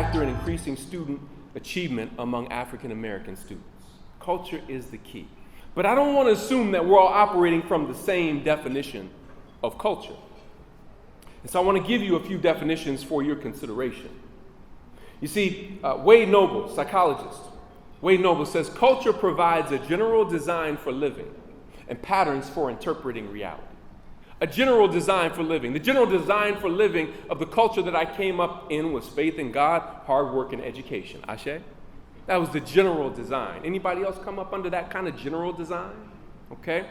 factor in increasing student achievement among African American students. Culture is the key. But I don't want to assume that we're all operating from the same definition of culture. And so I want to give you a few definitions for your consideration. You see, Wade Noble, psychologist, Wade Noble says, culture provides a general design for living and patterns for interpreting reality. A general design for living. The general design for living of the culture that I came up in was faith in God, hard work, and education. Ashe? That was the general design. Anybody else come up under that kind of general design? Okay?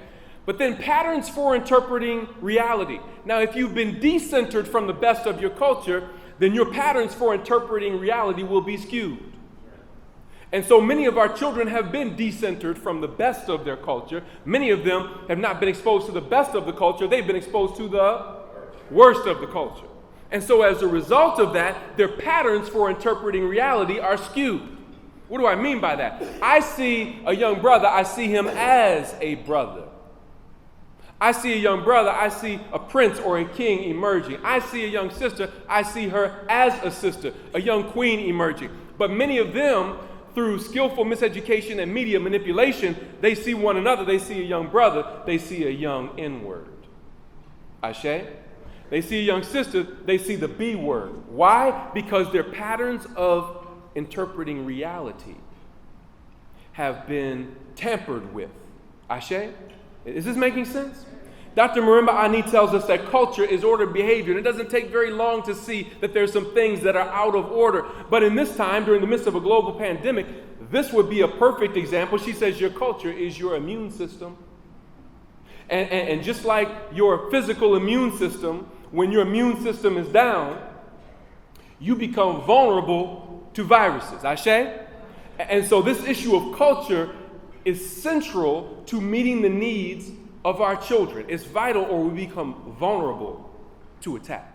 But then patterns for interpreting reality. Now, if you've been decentered from the best of your culture, then your patterns for interpreting reality will be skewed. And so many of our children have been decentered from the best of their culture. Many of them have not been exposed to the best of the culture. They've been exposed to the worst of the culture. And so as a result of that, their patterns for interpreting reality are skewed. What do I mean by that? I see a young brother, I see him as a brother. I see a young brother, I see a prince or a king emerging. I see a young sister, I see her as a sister, a young queen emerging. But many of them, through skillful miseducation and media manipulation, they see one another, they see a young brother, they see a young N-word. Ashe? They see a young sister, they see the B word. Why? Because their patterns of interpreting reality have been tampered with. Ashe? Is this making sense? Dr. Marimba Ani tells us that culture is ordered behavior, and it doesn't take very long to see that there's some things that are out of order. But in this time, during the midst of a global pandemic, this would be a perfect example. She says your culture is your immune system. And just like your physical immune system, when your immune system is down, you become vulnerable to viruses. Ashe? And so this issue of culture is central to meeting the needs of our children. It's vital, or we become vulnerable to attack.